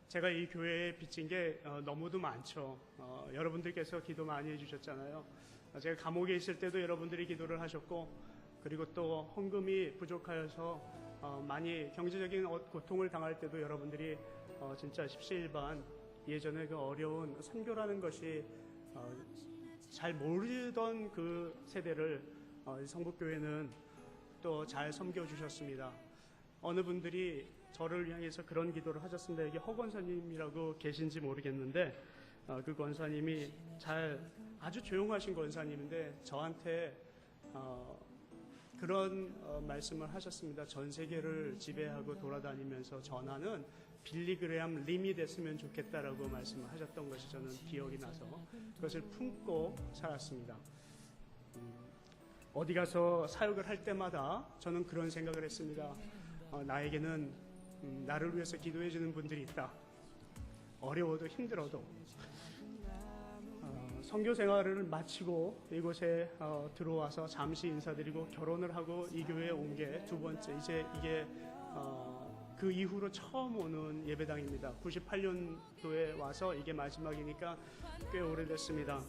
제가 이 교회에 빚진 게 너무도 많죠. 여러분들께서 기도 많이 해주셨잖아요. 제가 감옥에 있을 때도 여러분들이 기도를 하셨고, 그리고 또 헌금이 부족하여서 많이 경제적인 고통을 당할 때도 여러분들이 진짜 십시일반 예전에 그 어려운 선교라는 것이 잘 모르던 그 세대를 성북교회는 또 잘 섬겨주셨습니다. 어느 분들이 저를 향해서 그런 기도를 하셨습니다. 여기 허 권사님이라고 계신지 모르겠는데 그 권사님이 아주 조용하신 권사님인데 저한테 그런 말씀을 하셨습니다. 전 세계를 지배하고 돌아다니면서 전하는 빌리그레암 림이 됐으면 좋겠다라고 말씀을 하셨던 것이 저는 기억이 나서 그것을 품고 살았습니다. 어디 가서 사역을 할 때마다 저는 그런 생각을 했습니다. 나에게는 나를 위해서 기도해 주는 분들이 있다. 어려워도 힘들어도 선교 생활을 마치고 이곳에 들어와서 잠시 인사드리고 결혼을 하고 이 교회에 온 게 두 번째, 이제 이게 그 이후로 처음 오는 예배당입니다. 98년도에 와서 이게 마지막이니까 꽤 오래됐습니다.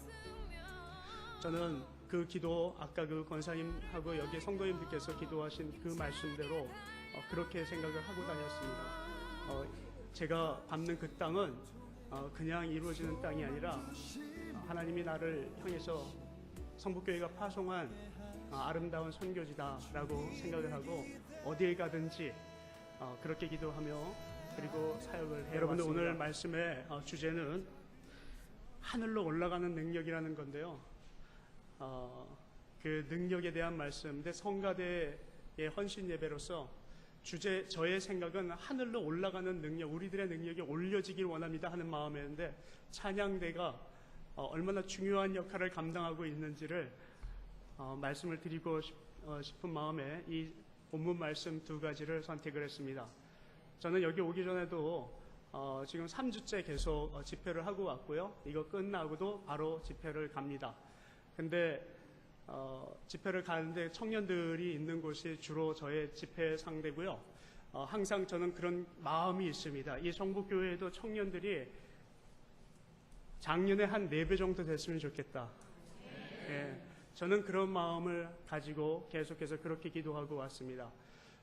저는 그 기도, 아까 그 권사님하고 여기 성도님들께서 기도하신 그 말씀대로 그렇게 생각을 하고 다녔습니다. 제가 밟는 그 땅은 그냥 이루어지는 땅이 아니라 하나님이 나를 향해서 성북교회가 파송한 아름다운 선교지다라고 생각을 하고 어디에 가든지 그렇게 기도하며 그리고 사역을 해왔습니다. 여러분들 오늘 말씀의 주제는 하늘로 올라가는 능력이라는 건데요. 그 능력에 대한 말씀인데 성가대의 헌신 예배로서 저의 생각은 하늘로 올라가는 능력, 우리들의 능력이 올려지길 원합니다 하는 마음이었는데 찬양대가 얼마나 중요한 역할을 감당하고 있는지를 말씀을 드리고 싶은 마음에 이 본문 말씀 두 가지를 선택을 했습니다. 저는 여기 오기 전에도 지금 3주째 계속 집회를 하고 왔고요. 이거 끝나고도 바로 집회를 갑니다. 근데 집회를 가는데 청년들이 있는 곳이 주로 저의 집회 상대고요. 항상 저는 그런 마음이 있습니다. 이 성북교회에도 청년들이 작년에 한 4배 정도 됐으면 좋겠다. 예, 저는 그런 마음을 가지고 계속해서 그렇게 기도하고 왔습니다.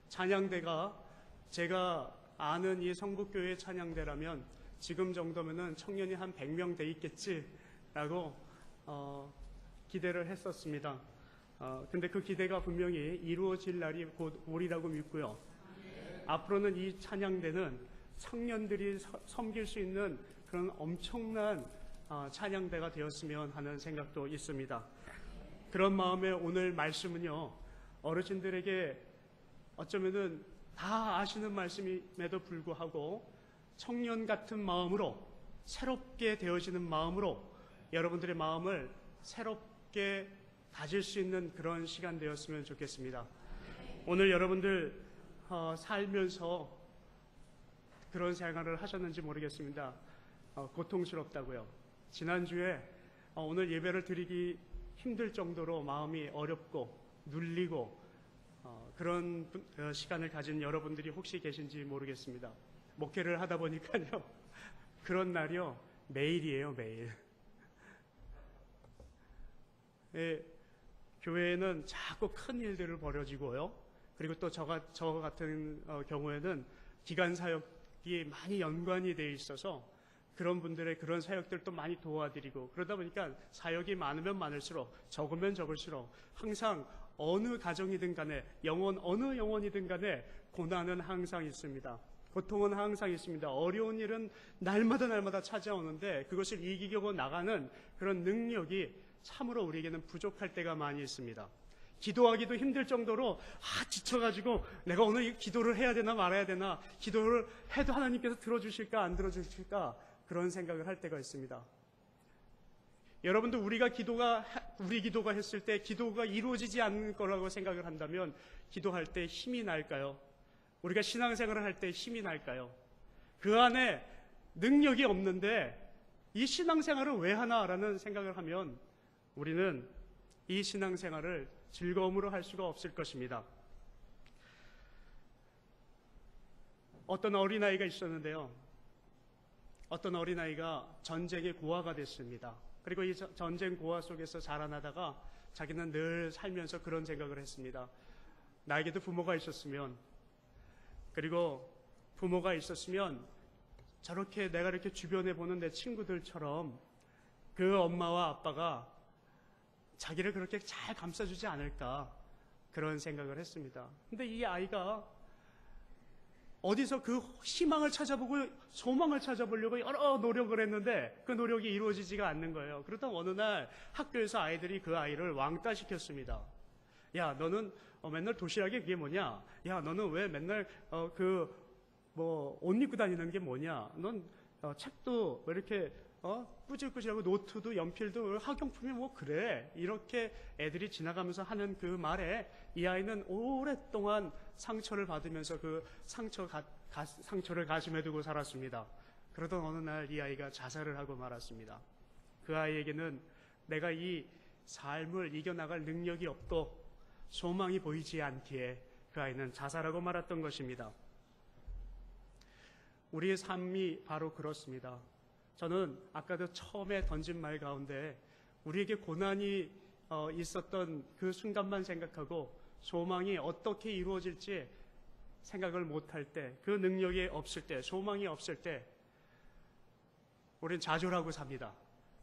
찬양대가 제가 아는 이 성북교회 찬양대라면 지금 정도면은 청년이 한 100명 돼 있겠지라고 기대를 했었습니다. 근데 그 기대가 분명히 이루어질 날이 곧 오리라고 믿고요. 앞으로는 이 찬양대는 청년들이 섬길 수 있는 그런 엄청난 찬양대가 되었으면 하는 생각도 있습니다. 그런 마음에 오늘 말씀은요, 어르신들에게 어쩌면은 다 아시는 말씀임에도 불구하고 청년 같은 마음으로 새롭게 되어지는 마음으로 여러분들의 마음을 새롭게 가질 수 있는 그런 시간 되었으면 좋겠습니다. 오늘 여러분들 살면서 그런 생활을 하셨는지 모르겠습니다. 고통스럽다고요. 지난주에 오늘 예배를 드리기 힘들 정도로 마음이 어렵고 눌리고 그런 시간을 가진 여러분들이 혹시 계신지 모르겠습니다. 목회를 하다 보니까요. 그런 날이요. 매일이에요, 매일. 예, 교회에는 자꾸 큰 일들을 벌어지고요. 그리고 또 저 같은 경우에는 기간 사역이 많이 연관이 돼 있어서 그런 분들의 그런 사역들도 많이 도와드리고 그러다 보니까 사역이 많으면 많을수록 적으면 적을수록 항상 어느 가정이든 간에 어느 영혼이든 간에 고난은 항상 있습니다. 고통은 항상 있습니다. 어려운 일은 날마다 찾아오는데 그것을 이기고 나가는 그런 능력이 참으로 우리에게는 부족할 때가 많이 있습니다. 기도하기도 힘들 정도로 지쳐가지고 내가 오늘 이 기도를 해야 되나 말아야 되나, 기도를 해도 하나님께서 들어주실까 안 들어주실까 그런 생각을 할 때가 있습니다. 여러분도 우리 기도가 했을 때 기도가 이루어지지 않는 거라고 생각을 한다면 기도할 때 힘이 날까요? 우리가 신앙생활을 할 때 힘이 날까요? 그 안에 능력이 없는데 이 신앙생활을 왜 하나라는 생각을 하면 우리는 이 신앙생활을 즐거움으로 할 수가 없을 것입니다. 어떤 어린아이가 있었는데요. 어떤 어린아이가 전쟁의 고아가 됐습니다. 그리고 이 전쟁 고아 속에서 자라나다가 자기는 늘 살면서 그런 생각을 했습니다. 나에게도 부모가 있었으면, 그리고 부모가 있었으면 저렇게 내가 이렇게 주변에 보는 내 친구들처럼 그 엄마와 아빠가 자기를 그렇게 잘 감싸주지 않을까, 그런 생각을 했습니다. 근데 이 아이가 어디서 그 희망을 찾아보고 소망을 찾아보려고 여러 노력을 했는데 그 노력이 이루어지지가 않는 거예요. 그러다 어느 날 학교에서 아이들이 그 아이를 왕따시켰습니다. 야, 너는 맨날 도시락에 그게 뭐냐? 야, 너는 왜 맨날 옷 입고 다니는 게 뭐냐? 넌 책도 왜 이렇게 꾸질꾸질하고 노트도 연필도 학용품이 뭐 그래? 이렇게 애들이 지나가면서 하는 그 말에 이 아이는 오랫동안 상처를 받으면서 그 상처를 가슴에 두고 살았습니다. 그러던 어느 날 이 아이가 자살을 하고 말았습니다. 그 아이에게는 내가 이 삶을 이겨나갈 능력이 없고 소망이 보이지 않기에 그 아이는 자살하고 말았던 것입니다. 우리의 삶이 바로 그렇습니다. 저는 아까도 처음에 던진 말 가운데 우리에게 고난이 있었던 그 순간만 생각하고 소망이 어떻게 이루어질지 생각을 못할 때, 그 능력이 없을 때, 소망이 없을 때 우리는 좌절하고 삽니다.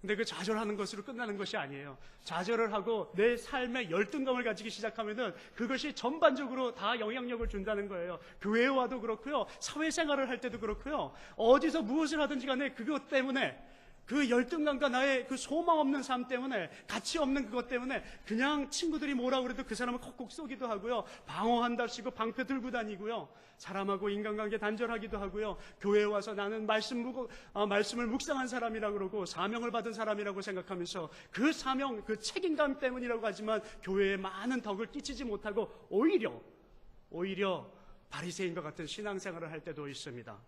근데 그 좌절하는 것으로 끝나는 것이 아니에요. 좌절을 하고 내 삶의 열등감을 가지기 시작하면은 그것이 전반적으로 다 영향력을 준다는 거예요. 교회에 와도 그렇고요, 사회생활을 할 때도 그렇고요, 어디서 무엇을 하든지 간에 그것 때문에, 그 열등감과 나의 그 소망 없는 삶 때문에, 가치 없는 그것 때문에 그냥 친구들이 뭐라 그래도 그 사람을 콕콕 쏘기도 하고요, 방어한답시고 방패 들고 다니고요, 사람하고 인간관계 단절하기도 하고요, 교회에 와서 나는 말씀을 묵상한 사람이라고 그러고 사명을 받은 사람이라고 생각하면서 그 사명, 그 책임감 때문이라고 하지만 교회에 많은 덕을 끼치지 못하고 오히려 바리새인과 같은 신앙생활을 할 때도 있습니다.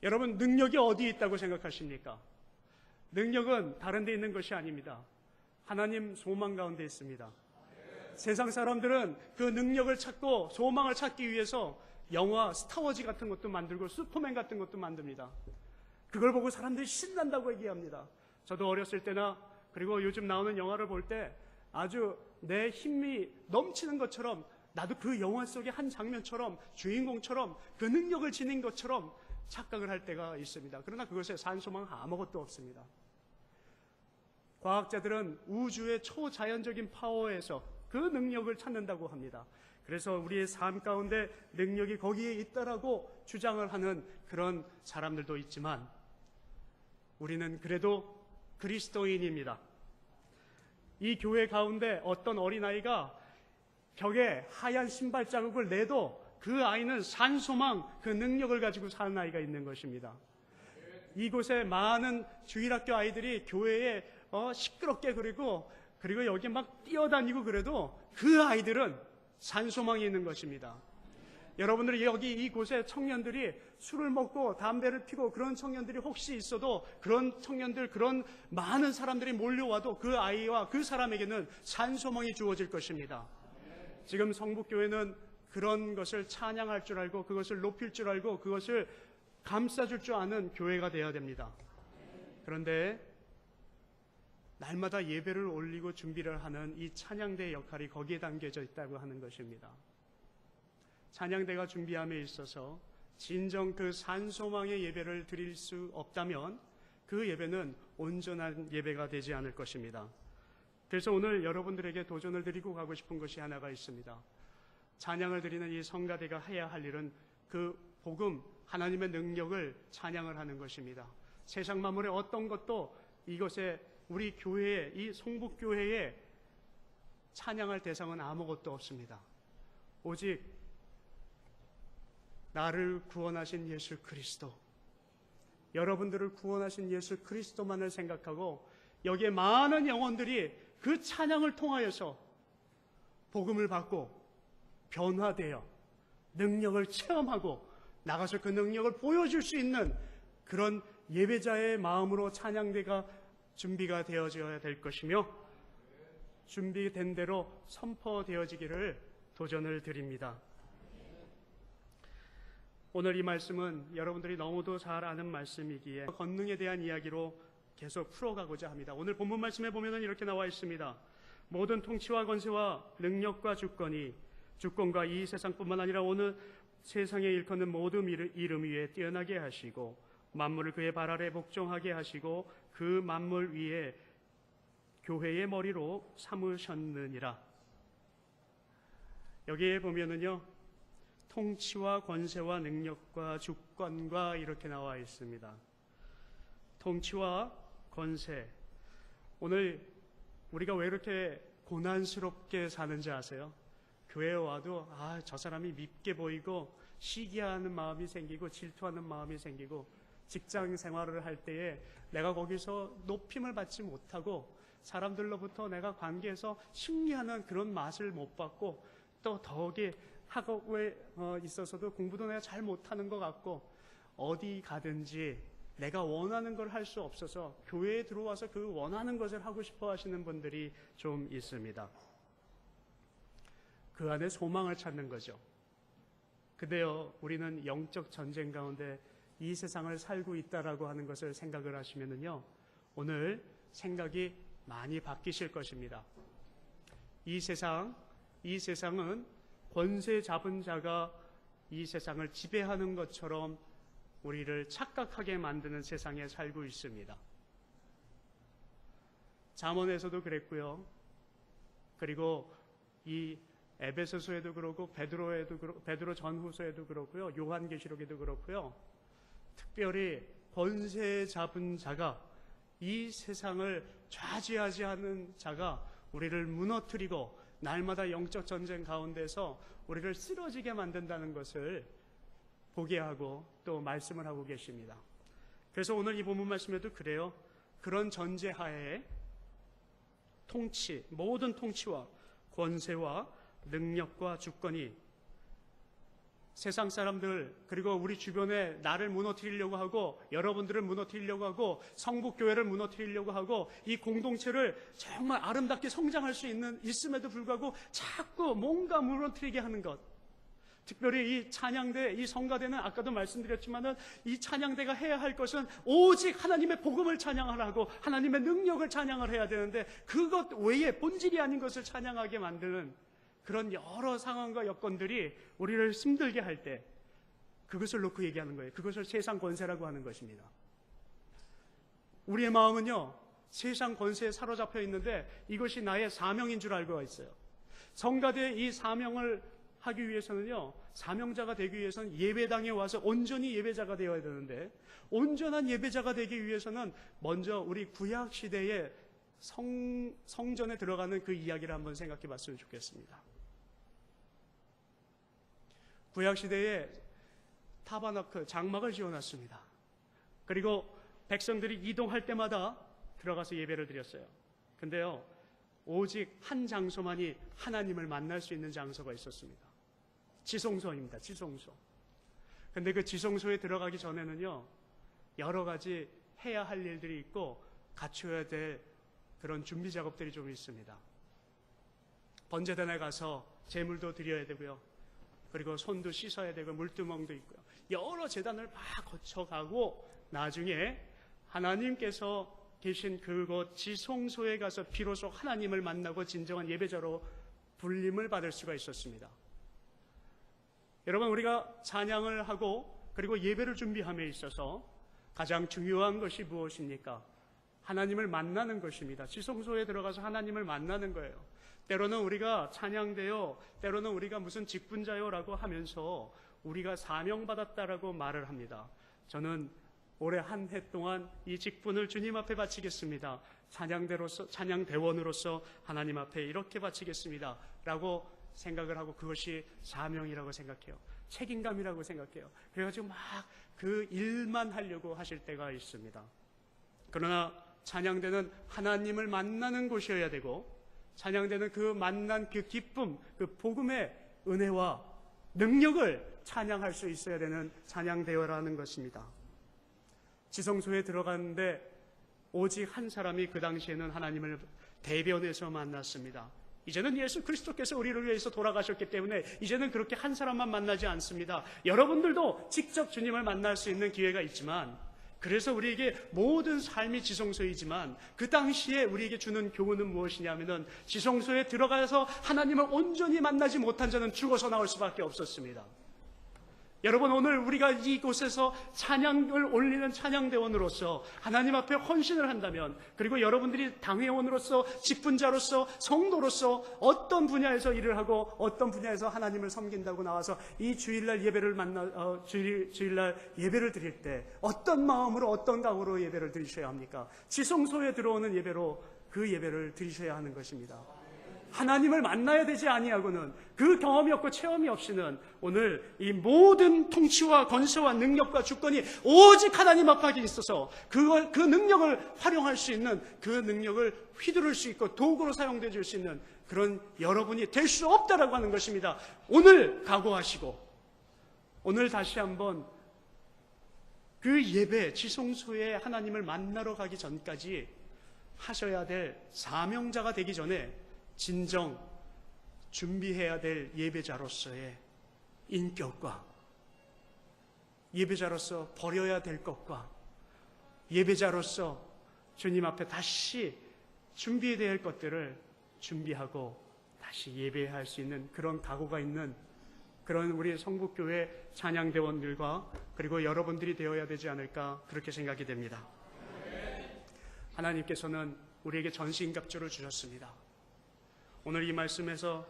여러분, 능력이 어디에 있다고 생각하십니까? 능력은 다른 데 있는 것이 아닙니다. 하나님 소망 가운데 있습니다. 세상 사람들은 그 능력을 찾고 소망을 찾기 위해서 영화 스타워즈 같은 것도 만들고 슈퍼맨 같은 것도 만듭니다. 그걸 보고 사람들이 신난다고 얘기합니다. 저도 어렸을 때나 그리고 요즘 나오는 영화를 볼 때 아주 내 힘이 넘치는 것처럼, 나도 그 영화 속의 한 장면처럼, 주인공처럼 그 능력을 지닌 것처럼 착각을 할 때가 있습니다. 그러나 그것에 산소망 아무것도 없습니다. 과학자들은 우주의 초자연적인 파워에서 그 능력을 찾는다고 합니다. 그래서 우리의 삶 가운데 능력이 거기에 있다라고 주장을 하는 그런 사람들도 있지만 우리는 그래도 그리스도인입니다. 이 교회 가운데 어떤 어린아이가 벽에 하얀 신발 자국을 내도 그 아이는 산소망, 그 능력을 가지고 사는 아이가 있는 것입니다. 이곳에 많은 주일학교 아이들이 교회에 시끄럽게 그리고 여기 막 뛰어다니고 그래도 그 아이들은 산소망이 있는 것입니다. 여러분들이 여기 이곳에 청년들이 술을 먹고 담배를 피고 그런 청년들이 혹시 있어도 그런 청년들, 그런 많은 사람들이 몰려와도 그 아이와 그 사람에게는 산소망이 주어질 것입니다. 지금 성북교회는 그런 것을 찬양할 줄 알고 그것을 높일 줄 알고 그것을 감싸줄 줄 아는 교회가 되어야 됩니다. 그런데 날마다 예배를 올리고 준비를 하는 이 찬양대의 역할이 거기에 담겨져 있다고 하는 것입니다. 찬양대가 준비함에 있어서 진정 그 산소망의 예배를 드릴 수 없다면 그 예배는 온전한 예배가 되지 않을 것입니다. 그래서 오늘 여러분들에게 도전을 드리고 가고 싶은 것이 하나가 있습니다. 찬양을 드리는 이 성가대가 해야 할 일은 그 복음, 하나님의 능력을 찬양을 하는 것입니다. 세상 만물의 어떤 것도 이것에 우리 교회에, 이 성북교회에 찬양할 대상은 아무것도 없습니다. 오직 나를 구원하신 예수 그리스도, 여러분들을 구원하신 예수 그리스도만을 생각하고 여기에 많은 영혼들이 그 찬양을 통하여서 복음을 받고 변화되어 능력을 체험하고 나가서 그 능력을 보여줄 수 있는 그런 예배자의 마음으로 찬양대가 준비가 되어져야 될 것이며 준비된 대로 선포되어지기를 도전을 드립니다. 오늘 이 말씀은 여러분들이 너무도 잘 아는 말씀이기에 권능에 대한 이야기로 계속 풀어가고자 합니다. 오늘 본문 말씀에 보면은 이렇게 나와 있습니다. 모든 통치와 권세와 능력과 주권과 이 세상뿐만 아니라 오늘 세상에 일컫는 모든 이름 위에 뛰어나게 하시고 만물을 그의 발 아래 복종하게 하시고 그 만물 위에 교회의 머리로 삼으셨느니라. 여기에 보면은요, 통치와 권세와 능력과 주권과 이렇게 나와 있습니다. 통치와 권세. 오늘 우리가 왜 이렇게 고난스럽게 사는지 아세요? 교회에 와도 저 사람이 밉게 보이고 시기하는 마음이 생기고 질투하는 마음이 생기고 직장 생활을 할 때에 내가 거기서 높임을 받지 못하고 사람들로부터 내가 관계에서 승리하는 그런 맛을 못 받고 또 더욱이 학업에 있어서도 공부도 내가 잘 못하는 것 같고 어디 가든지 내가 원하는 걸 할 수 없어서 교회에 들어와서 그 원하는 것을 하고 싶어 하시는 분들이 좀 있습니다. 그 안에 소망을 찾는 거죠. 근데요, 우리는 영적 전쟁 가운데 이 세상을 살고 있다라고 하는 것을 생각을 하시면은요, 오늘 생각이 많이 바뀌실 것입니다. 이 세상은 권세 잡은 자가 이 세상을 지배하는 것처럼 우리를 착각하게 만드는 세상에 살고 있습니다. 잠언에서도 그랬고요. 그리고 이 에베소서에도 그렇고 베드로 전후서에도 그렇고요. 요한계시록에도 그렇고요. 특별히 권세 잡은 자가 이 세상을 좌지하지 않는 자가 우리를 무너뜨리고 날마다 영적 전쟁 가운데서 우리를 쓰러지게 만든다는 것을 보게 하고 또 말씀을 하고 계십니다. 그래서 오늘 이 본문 말씀에도 그래요. 그런 전제하에 모든 통치와 권세와 능력과 주권이 세상 사람들 그리고 우리 주변에 나를 무너뜨리려고 하고 여러분들을 무너뜨리려고 하고 성북교회를 무너뜨리려고 하고 이 공동체를 정말 아름답게 성장할 수 있음에도 불구하고 자꾸 뭔가 무너뜨리게 하는 것. 특별히 이 찬양대, 이 성가대는 아까도 말씀드렸지만은 이 찬양대가 해야 할 것은 오직 하나님의 복음을 찬양하라고 하나님의 능력을 찬양을 해야 되는데 그것 외에 본질이 아닌 것을 찬양하게 만드는 그런 여러 상황과 여건들이 우리를 힘들게 할 때 그것을 놓고 얘기하는 거예요. 그것을 세상 권세라고 하는 것입니다. 우리의 마음은요, 세상 권세에 사로잡혀 있는데 이것이 나의 사명인 줄 알고 있어요. 성가대의 이 사명을 하기 위해서는요, 사명자가 되기 위해서는 예배당에 와서 온전히 예배자가 되어야 되는데 온전한 예배자가 되기 위해서는 먼저 우리 구약시대의 성전에 들어가는 그 이야기를 한번 생각해 봤으면 좋겠습니다. 구약시대에 타버나클, 장막을 지어놨습니다. 그리고 백성들이 이동할 때마다 들어가서 예배를 드렸어요. 근데요, 오직 한 장소만이 하나님을 만날 수 있는 장소가 있었습니다. 지성소입니다. 지성소. 근데 그 지성소에 들어가기 전에는요, 여러 가지 해야 할 일들이 있고 갖춰야 될 그런 준비 작업들이 좀 있습니다. 번제단에 가서 제물도 드려야 되고요. 그리고 손도 씻어야 되고 물두멍도 있고요. 여러 제단을 막 거쳐가고 나중에 하나님께서 계신 그곳 지성소에 가서 비로소 하나님을 만나고 진정한 예배자로 불림을 받을 수가 있었습니다. 여러분, 우리가 찬양을 하고 그리고 예배를 준비함에 있어서 가장 중요한 것이 무엇입니까? 하나님을 만나는 것입니다. 지성소에 들어가서 하나님을 만나는 거예요. 때로는 우리가 찬양되어, 때로는 우리가 무슨 직분자요라고 하면서 우리가 사명받았다라고 말을 합니다. 저는 올해 한 해 동안 이 직분을 주님 앞에 바치겠습니다. 찬양대원으로서 하나님 앞에 이렇게 바치겠습니다. 라고 생각을 하고 그것이 사명이라고 생각해요. 책임감이라고 생각해요. 그래가지고 막 그 일만 하려고 하실 때가 있습니다. 그러나 찬양대는 하나님을 만나는 곳이어야 되고 찬양대는 그 만난 그 기쁨, 그 복음의 은혜와 능력을 찬양할 수 있어야 되는 찬양대여라는 것입니다. 지성소에 들어갔는데 오직 한 사람이 그 당시에는 하나님을 대변해서 만났습니다. 이제는 예수 그리스도께서 우리를 위해서 돌아가셨기 때문에 이제는 그렇게 한 사람만 만나지 않습니다. 여러분들도 직접 주님을 만날 수 있는 기회가 있지만, 그래서 우리에게 모든 삶이 지성소이지만 그 당시에 우리에게 주는 교훈은 무엇이냐면은, 지성소에 들어가서 하나님을 온전히 만나지 못한 자는 죽어서 나올 수밖에 없었습니다. 여러분, 오늘 우리가 이곳에서 찬양을 올리는 찬양대원으로서 하나님 앞에 헌신을 한다면, 그리고 여러분들이 당회원으로서, 직분자로서, 성도로서 어떤 분야에서 일을 하고 어떤 분야에서 하나님을 섬긴다고 나와서 이 주일날 예배를 주일날 예배를 드릴 때 어떤 마음으로, 어떤 각오로 예배를 드리셔야 합니까? 지성소에 들어오는 예배로 그 예배를 드리셔야 하는 것입니다. 하나님을 만나야 되지 아니하고는, 그 경험이 없고 체험이 없이는 오늘 이 모든 통치와 권세와 능력과 주권이 오직 하나님 앞에 있어서 그 능력을 활용할 수 있는, 그 능력을 휘두를 수 있고 도구로 사용되어 줄 수 있는 그런 여러분이 될 수 없다라고 하는 것입니다. 오늘 각오하시고, 오늘 다시 한번 그 예배, 지성소에 하나님을 만나러 가기 전까지 하셔야 될 사명자가 되기 전에 진정 준비해야 될 예배자로서의 인격과, 예배자로서 버려야 될 것과, 예배자로서 주님 앞에 다시 준비해야 할 것들을 준비하고 다시 예배할 수 있는 그런 각오가 있는 그런 우리 성북교회 찬양대원들과 그리고 여러분들이 되어야 되지 않을까, 그렇게 생각이 됩니다. 하나님께서는 우리에게 전신갑주를 주셨습니다. 오늘 이 말씀에서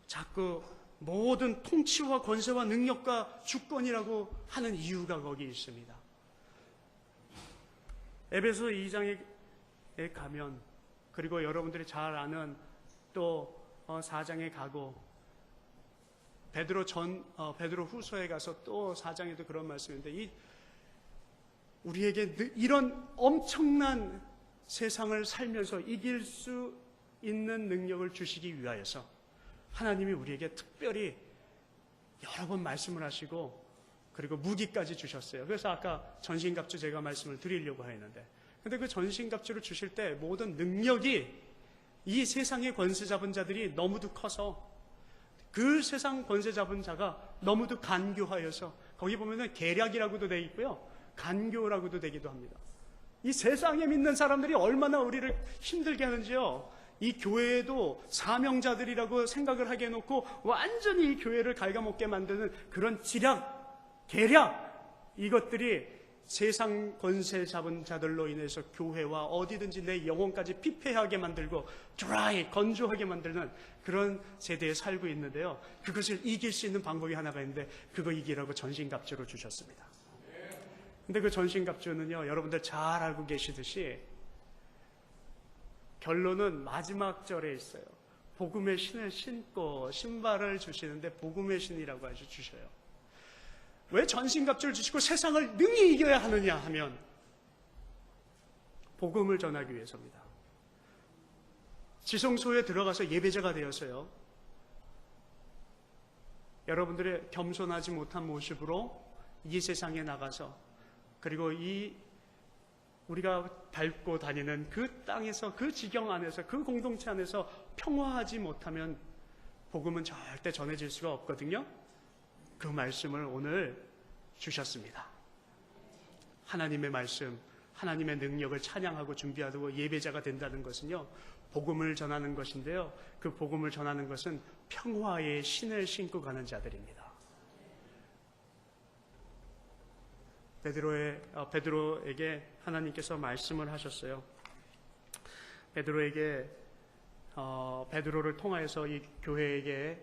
자꾸 모든 통치와 권세와 능력과 주권이라고 하는 이유가 거기 있습니다. 에베소 2장에 가면, 그리고 여러분들이 잘 아는 또 4장에 가고, 베드로 후서에 가서 또 4장에도 그런 말씀인데, 우리에게 이런 엄청난 세상을 살면서 이길 수 있는 능력을 주시기 위하여서 하나님이 우리에게 특별히 여러 번 말씀을 하시고, 그리고 무기까지 주셨어요. 그래서 아까 전신갑주 제가 말씀을 드리려고 했는데, 근데 그 전신갑주를 주실 때 모든 능력이 이 세상의 권세 잡은 자들이 너무도 커서, 그 세상 권세 잡은 자가 너무도 간교하여서, 거기 보면은 계략이라고도 되어 있고요, 간교라고도 되기도 합니다. 이 세상에 믿는 사람들이 얼마나 우리를 힘들게 하는지요. 이 교회에도 사명자들이라고 생각을 하게 해놓고 완전히 이 교회를 갉아먹게 만드는 그런 지략, 계략, 이것들이 세상 권세 잡은 자들로 인해서 교회와 어디든지 내 영혼까지 피폐하게 만들고 드라이, 건조하게 만드는 그런 세대에 살고 있는데요. 그것을 이길 수 있는 방법이 하나가 있는데, 그거 이기라고 전신갑주를 주셨습니다. 근데 그 전신갑주는요, 여러분들 잘 알고 계시듯이 결론은 마지막 절에 있어요. 복음의 신을 신고 신발을 주시는데 복음의 신이라고 아주 주셔요. 왜 전신갑주를 주시고 세상을 능히 이겨야 하느냐 하면, 복음을 전하기 위해서입니다. 지성소에 들어가서 예배자가 되어서요, 여러분들의 겸손하지 못한 모습으로 이 세상에 나가서, 그리고 우리가 밟고 다니는 그 땅에서, 그 지경 안에서, 그 공동체 안에서 평화하지 못하면 복음은 절대 전해질 수가 없거든요. 그 말씀을 오늘 주셨습니다. 하나님의 말씀, 하나님의 능력을 찬양하고 준비하고 예배자가 된다는 것은요, 복음을 전하는 것인데요, 그 복음을 전하는 것은 평화의 신을 신고 가는 자들입니다. 베드로에게 하나님께서 말씀을 하셨어요. 베드로를 통하여서 이 교회에게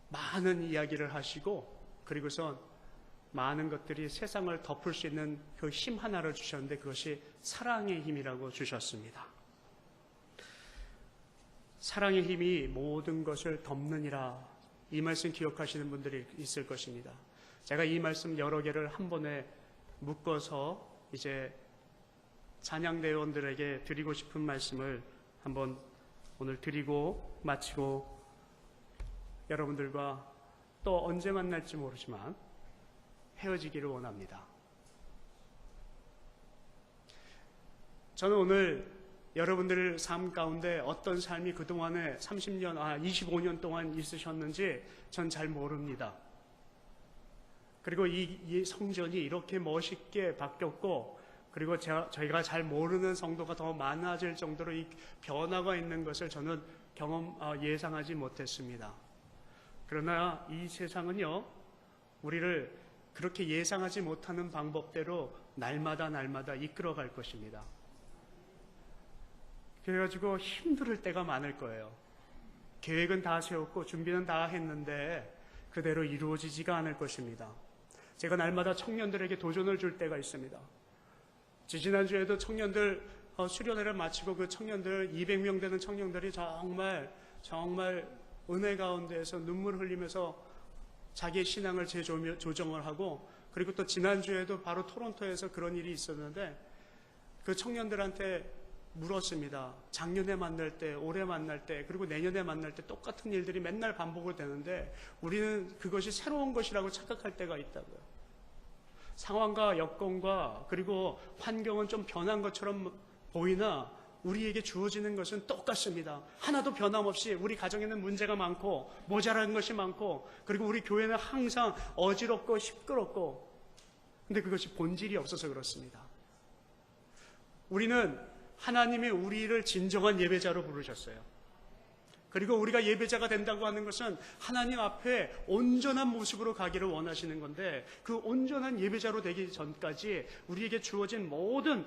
많은 이야기를 하시고, 그리고선 많은 것들이 세상을 덮을 수 있는 그 힘 하나를 주셨는데, 그것이 사랑의 힘이라고 주셨습니다. 사랑의 힘이 모든 것을 덮느니라, 이 말씀 기억하시는 분들이 있을 것입니다. 제가 이 말씀 여러 개를 한 번에 묶어서 이제 찬양대원들에게 드리고 싶은 말씀을 한번 오늘 드리고 마치고, 여러분들과 또 언제 만날지 모르지만 헤어지기를 원합니다. 저는 오늘 여러분들 삶 가운데 어떤 삶이 그동안에 25년 동안 있으셨는지 전 잘 모릅니다. 그리고 이 성전이 이렇게 멋있게 바뀌었고, 그리고 저희가 잘 모르는 성도가 더 많아질 정도로 이 변화가 있는 것을 저는 예상하지 못했습니다. 그러나 이 세상은요, 우리를 그렇게 예상하지 못하는 방법대로 날마다 이끌어갈 것입니다. 그래가지고 힘들 때가 많을 거예요. 계획은 다 세웠고 준비는 다 했는데 그대로 이루어지지가 않을 것입니다. 제가 날마다 청년들에게 도전을 줄 때가 있습니다. 지난주에도 청년들 수련회를 마치고 그 청년들 200명 되는 청년들이 정말 은혜 가운데에서 눈물 흘리면서 자기의 신앙을 재조정을 하고, 그리고 또 지난주에도 바로 토론토에서 그런 일이 있었는데 그 청년들한테 물었습니다. 작년에 만날 때, 올해 만날 때, 그리고 내년에 만날 때 똑같은 일들이 맨날 반복이 되는데 우리는 그것이 새로운 것이라고 착각할 때가 있다고요. 상황과 여건과 그리고 환경은 좀 변한 것처럼 보이나 우리에게 주어지는 것은 똑같습니다. 하나도 변함없이 우리 가정에는 문제가 많고 모자란 것이 많고, 그리고 우리 교회는 항상 어지럽고 시끄럽고, 근데 그것이 본질이 없어서 그렇습니다. 우리는 하나님이 우리를 진정한 예배자로 부르셨어요. 그리고 우리가 예배자가 된다고 하는 것은 하나님 앞에 온전한 모습으로 가기를 원하시는 건데, 그 온전한 예배자로 되기 전까지 우리에게 주어진 모든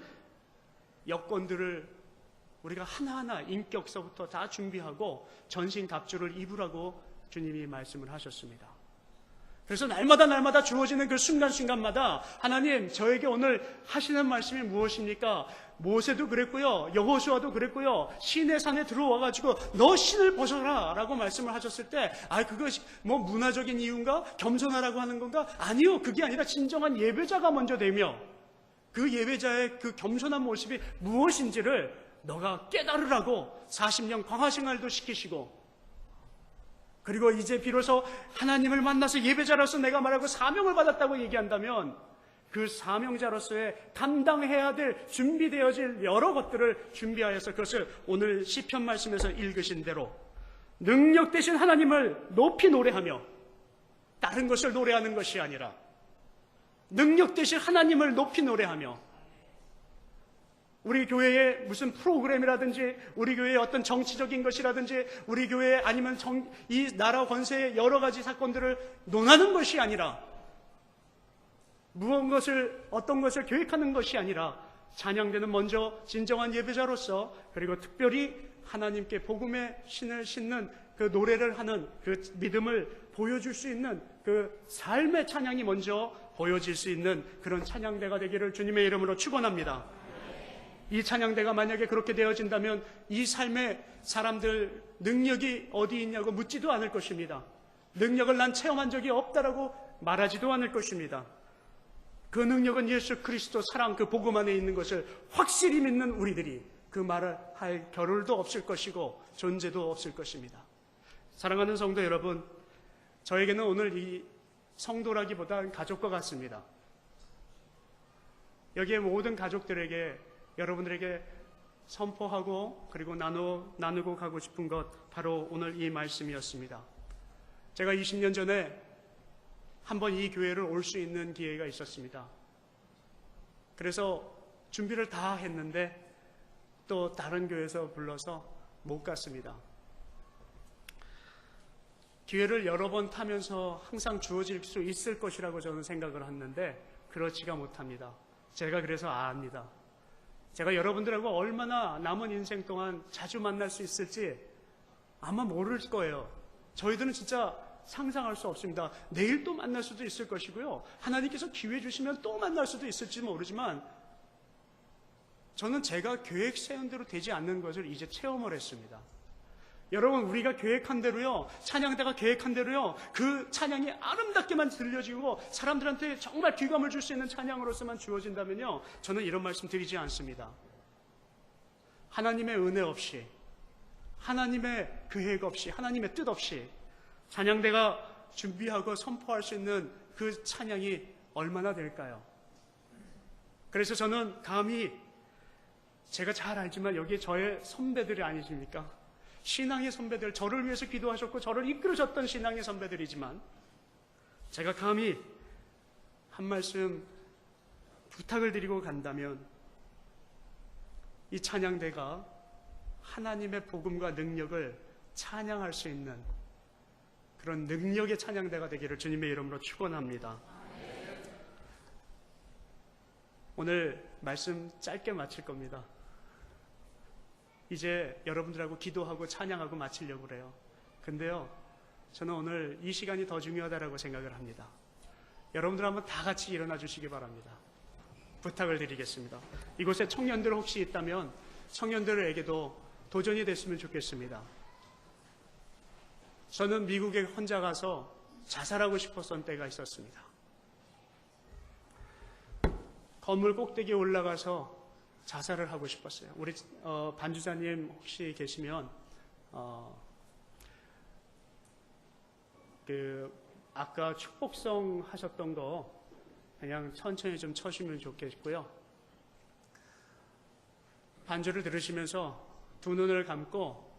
여건들을 우리가 하나하나 인격서부터 다 준비하고 전신갑주를 입으라고 주님이 말씀을 하셨습니다. 그래서 날마다 주어지는 그 순간순간마다 하나님, 저에게 오늘 하시는 말씀이 무엇입니까? 모세도 그랬고요, 여호수아도 그랬고요, 시내 산에 들어와가지고 너 신을 벗어라 라고 말씀을 하셨을 때, 그것이 뭐 문화적인 이유인가? 겸손하라고 하는 건가? 아니요, 그게 아니라 진정한 예배자가 먼저 되며 그 예배자의 그 겸손한 모습이 무엇인지를 너가 깨달으라고 40년 광화생활도 시키시고, 그리고 이제 비로소 하나님을 만나서 예배자로서 내가 말하고 사명을 받았다고 얘기한다면 그 사명자로서의 감당해야 될 준비되어질 여러 것들을 준비하여서 그것을 오늘 시편 말씀에서 읽으신 대로 능력 되신 하나님을 높이 노래하며, 다른 것을 노래하는 것이 아니라 능력 되신 하나님을 높이 노래하며, 우리 교회의 무슨 프로그램이라든지 우리 교회의 어떤 정치적인 것이라든지 우리 교회 아니면 이 나라 권세의 여러 가지 사건들을 논하는 것이 아니라, 어떤 것을 계획하는 것이 아니라 찬양대는 먼저 진정한 예배자로서, 그리고 특별히 하나님께 복음의 신을 신는 그 노래를 하는 그 믿음을 보여줄 수 있는 그 삶의 찬양이 먼저 보여질 수 있는 그런 찬양대가 되기를 주님의 이름으로 축원합니다. 이 찬양대가 만약에 그렇게 되어진다면 이 삶의 사람들 능력이 어디 있냐고 묻지도 않을 것입니다. 능력을 난 체험한 적이 없다라고 말하지도 않을 것입니다. 그 능력은 예수 그리스도 사랑, 그 복음 안에 있는 것을 확실히 믿는 우리들이 그 말을 할 겨를도 없을 것이고 존재도 없을 것입니다. 사랑하는 성도 여러분, 저에게는 오늘 이 성도라기보다 가족과 같습니다. 여기에 모든 가족들에게, 여러분들에게 선포하고 그리고 나누고 가고 싶은 것, 바로 오늘 이 말씀이었습니다. 제가 20년 전에 한번 이 교회를 올 수 있는 기회가 있었습니다. 그래서 준비를 다 했는데 또 다른 교회에서 불러서 못 갔습니다. 기회를 여러 번 타면서 항상 주어질 수 있을 것이라고 저는 생각을 했는데 그렇지가 못합니다. 제가 그래서 압니다. 제가 여러분들하고 얼마나 남은 인생 동안 자주 만날 수 있을지 아마 모를 거예요. 저희들은 진짜 상상할 수 없습니다. 내일 또 만날 수도 있을 것이고요, 하나님께서 기회 주시면 또 만날 수도 있을지 모르지만, 저는 제가 계획 세운 대로 되지 않는 것을 이제 체험을 했습니다. 여러분, 우리가 계획한 대로요, 찬양대가 계획한 대로요, 그 찬양이 아름답게만 들려지고 사람들한테 정말 귀감을 줄 수 있는 찬양으로서만 주어진다면요, 저는 이런 말씀 드리지 않습니다. 하나님의 은혜 없이, 하나님의 계획 없이, 하나님의 뜻 없이 찬양대가 준비하고 선포할 수 있는 그 찬양이 얼마나 될까요? 그래서 저는 감히 제가 잘 알지만 여기 저의 선배들이 아니십니까? 신앙의 선배들, 저를 위해서 기도하셨고 저를 이끌으셨던 신앙의 선배들이지만 제가 감히 한 말씀 부탁을 드리고 간다면 이 찬양대가 하나님의 복음과 능력을 찬양할 수 있는 그런 능력의 찬양대가 되기를 주님의 이름으로 축원합니다. 오늘 말씀 짧게 마칠 겁니다. 이제 여러분들하고 기도하고 찬양하고 마치려고 그래요. 근데요, 저는 오늘 이 시간이 더 중요하다고 생각을 합니다. 여러분들 한번 다 같이 일어나 주시기 바랍니다. 부탁을 드리겠습니다. 이곳에 청년들 혹시 있다면 청년들에게도 도전이 됐으면 좋겠습니다. 저는 미국에 혼자 가서 자살하고 싶었던 때가 있었습니다. 건물 꼭대기에 올라가서 자살을 하고 싶었어요. 우리 반주자님 혹시 계시면 아까 축복성 하셨던 거 그냥 천천히 좀 쳐주면 좋겠고요. 반주를 들으시면서 두 눈을 감고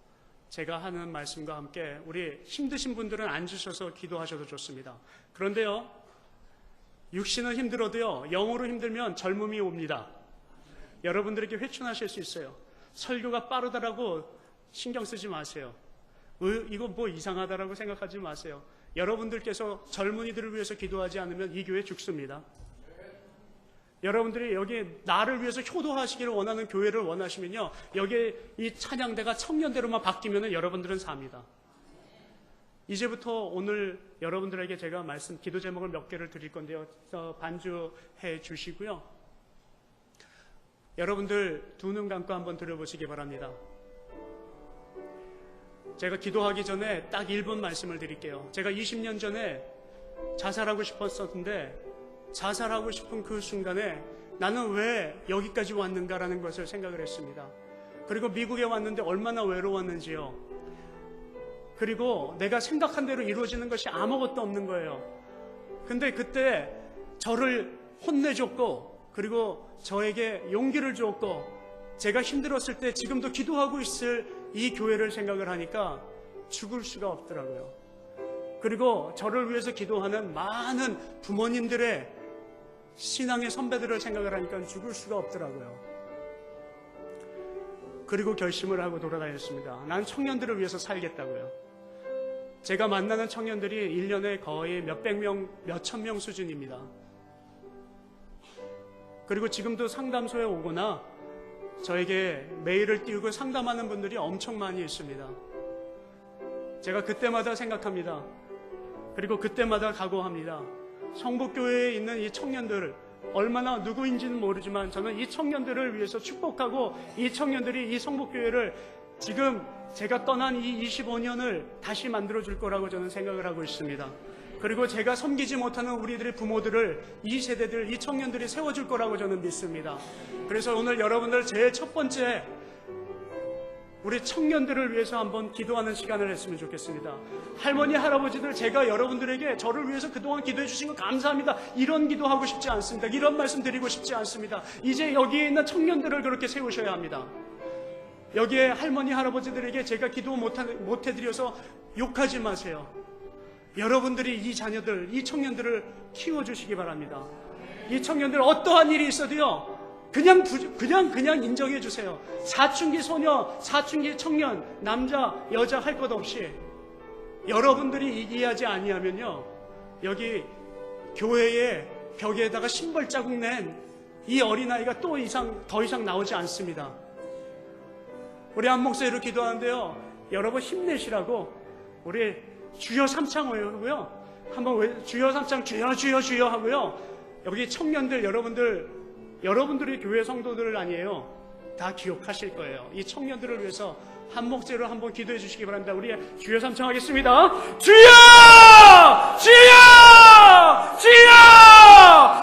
제가 하는 말씀과 함께 우리 힘드신 분들은 앉으셔서 기도하셔도 좋습니다. 그런데요, 육신은 힘들어도요, 영으로 힘들면 젊음이 옵니다. 여러분들에게 회춘하실 수 있어요. 설교가 빠르다라고 신경 쓰지 마세요. 이거 뭐 이상하다라고 생각하지 마세요. 여러분들께서 젊은이들을 위해서 기도하지 않으면 이 교회 죽습니다. 여러분들이 여기 나를 위해서 효도하시기를 원하는 교회를 원하시면요, 여기 이 찬양대가 청년대로만 바뀌면 여러분들은 삽니다. 이제부터 오늘 여러분들에게 제가 기도 제목을 몇 개를 드릴 건데요, 반주해 주시고요. 여러분들 두 눈 감고 한번 들어보시기 바랍니다. 제가 기도하기 전에 딱 1분 말씀을 드릴게요. 제가 20년 전에 자살하고 싶었었는데 자살하고 싶은 그 순간에 나는 왜 여기까지 왔는가라는 것을 생각을 했습니다. 그리고 미국에 왔는데 얼마나 외로웠는지요. 그리고 내가 생각한 대로 이루어지는 것이 아무것도 없는 거예요. 근데 그때 저를 혼내줬고 그리고 저에게 용기를 줬고 제가 힘들었을 때 지금도 기도하고 있을 이 교회를 생각을 하니까 죽을 수가 없더라고요. 그리고 저를 위해서 기도하는 많은 부모님들의 신앙의 선배들을 생각을 하니까 죽을 수가 없더라고요. 그리고 결심을 하고 돌아다녔습니다. 난 청년들을 위해서 살겠다고요. 제가 만나는 청년들이 1년에 거의 몇백 명, 몇천 명 수준입니다. 그리고 지금도 상담소에 오거나 저에게 메일을 띄우고 상담하는 분들이 엄청 많이 있습니다. 제가 그때마다 생각합니다. 그리고 그때마다 각오합니다. 성북교회에 있는 이 청년들, 얼마나 누구인지는 모르지만 저는 이 청년들을 위해서 축복하고 이 청년들이 이 성북교회를 지금 제가 떠난 이 25년을 다시 만들어줄 거라고 저는 생각을 하고 있습니다. 그리고 제가 섬기지 못하는 우리들의 부모들을 이 세대들, 이 청년들이 세워줄 거라고 저는 믿습니다. 그래서 오늘 여러분들 제일 첫 번째 우리 청년들을 위해서 한번 기도하는 시간을 했으면 좋겠습니다. 할머니, 할아버지들, 제가 여러분들에게 저를 위해서 그동안 기도해 주신 거 감사합니다. 이런 기도하고 싶지 않습니다. 이런 말씀 드리고 싶지 않습니다. 이제 여기에 있는 청년들을 그렇게 세우셔야 합니다. 여기에 할머니, 할아버지들에게 제가 기도 못해드려서 욕하지 마세요. 여러분들이 이 자녀들, 이 청년들을 키워주시기 바랍니다. 이 청년들 어떠한 일이 있어도요, 그냥 인정해 주세요. 사춘기 소녀, 사춘기 청년, 남자, 여자 할 것 없이 여러분들이 이해하지 아니하면요, 여기 교회의 벽에다가 신발 자국 낸 이 어린아이가 더 이상 나오지 않습니다. 우리 한 목소리로 기도하는데요, 여러분 힘내시라고 우리 주여 삼창 하고요, 한번 주여 삼창, 주여 주여 주여 하고요, 여기 청년들 여러분들이 교회 성도들 아니에요. 다 기억하실 거예요. 이 청년들을 위해서 한 목소리로 한번 기도해 주시기 바랍니다. 우리 주여 삼창 하겠습니다. 주여! 주여! 주여!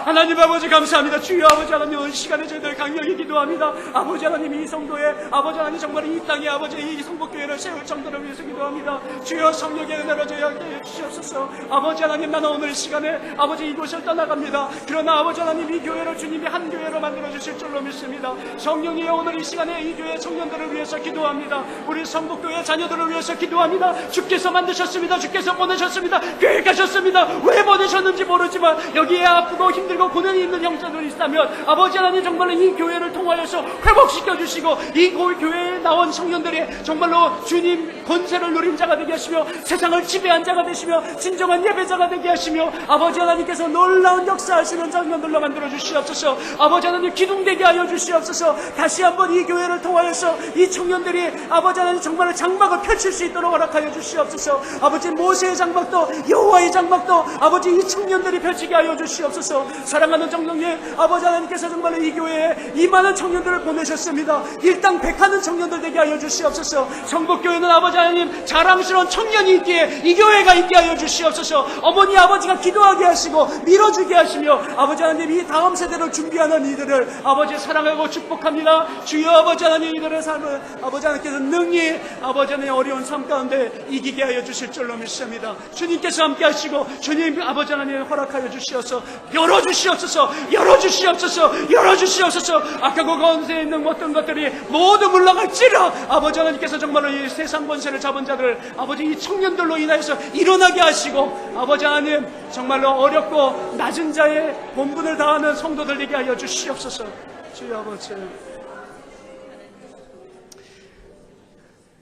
하나님 아버지 감사합니다. 감사합니다. 주여 아버지 하나님, 오늘 시간에 저희들 강력히 기도합니다. 아버지 하나님, 이 성도에 아버지 하나님 정말 이 땅에 아버지 이 성복교회를 세울 정도를 위해서 기도합니다. 주여 성령의 은혜로 저희에게 주시옵소서. 아버지 하나님, 나는 오늘 시간에 아버지 이곳을 떠나갑니다. 그러나 아버지 하나님, 이 교회를 주님이 한 교회로 만들어 주실 줄로 믿습니다. 성령이 오늘 이 시간에 이 교회 청년들을 위해서 기도합니다. 우리 성복교회 자녀들을 위해서 기도합니다. 주께서 만드셨습니다. 주께서 보내셨습니다. 계획하셨습니다. 왜 보내셨는지 모르지만 여기에 아프고 힘들고 고난이 있는 형제들이 있다면 아버지 하나님 정말로 이 교회를 통하여서 회복시켜 주시고 이 교회에 나온 청년들이 정말로 주님 권세를 누린 자가 되게 하시며 세상을 지배한 자가 되시며 진정한 예배자가 되게 하시며 아버지 하나님께서 놀라운 역사하시는 장면들로 만들어 주시옵소서. 아버지 하나님 기둥되게 하여 주시옵소서. 다시 한번 이 교회를 통하여서 이 청년들이 아버지 하나님 정말로 장막을 펼칠 수 있도록 허락하여 주시옵소서. 아버지 모세의 장막도 여호와의 장막도 아버지 이 청년들이 펼치게 하여 주시옵소서. 사랑하는 정령님, 아버지 하나님께서 정말로 이 교회에 이 많은 청년들을 보내셨습니다. 일당백하는 청년들 되게 하여 주시옵소서. 성복교회는 아버지 하나님 자랑스러운 청년이 있기에 이 교회가 있게 하여 주시옵소서. 어머니 아버지가 기도하게 하시고 밀어주게 하시며 아버지 하나님 이 다음 세대를 준비하는 이들을 아버지 사랑하고 축복합니다. 주여 아버지 하나님 이들의 삶을 아버지 하나님께서 능히 아버지 하나님 어려운 삶 가운데 이기게 하여 주실 줄로 믿습니다. 주님께서 함께 하시고 주님 아버지 하나님 허락하여 주시옵소서. 열어주시옵소서. 열어주시옵소서. 열어주시옵소서. 아까 그 권세에 있는 어떤 것들이 모두 물러갈지라 아버지 하나님께서 정말로 이 세상 권세를 잡은 자들 아버지 이 청년들로 인하여서 일어나게 하시고 아버지 하나님 정말로 어렵고 낮은 자의 본분을 다하는 성도들 되게 하여 주시옵소서. 주여 아버지,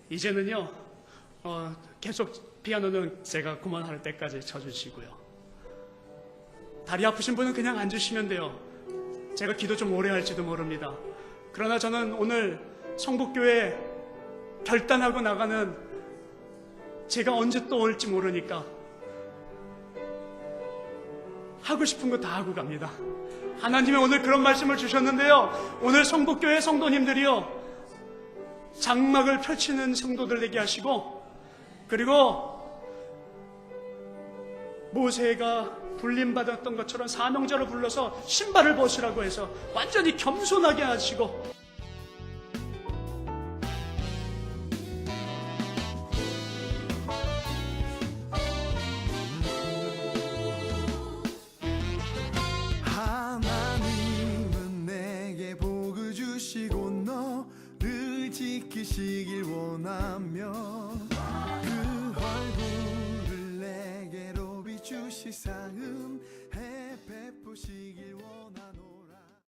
이제는요 계속 피아노는 제가 그만할 때까지 쳐주시고요. 다리 아프신 분은 그냥 앉으시면 돼요. 제가 기도 좀 오래 할지도 모릅니다. 그러나 저는 오늘 성북교회 결단하고 나가는 제가 언제 또 올지 모르니까 하고 싶은 거 다 하고 갑니다. 하나님이 오늘 그런 말씀을 주셨는데요, 오늘 성북교회 성도님들이요 장막을 펼치는 성도들 되게 하시고, 그리고 모세가 불림받았던 것처럼 사명자를 불러서 신발을 벗으라고 해서 완전히 겸손하게 하시고, 하나님은 내게 복을 주시고 너를 지키시길 원하며 그 얼굴을 내게로 비추시사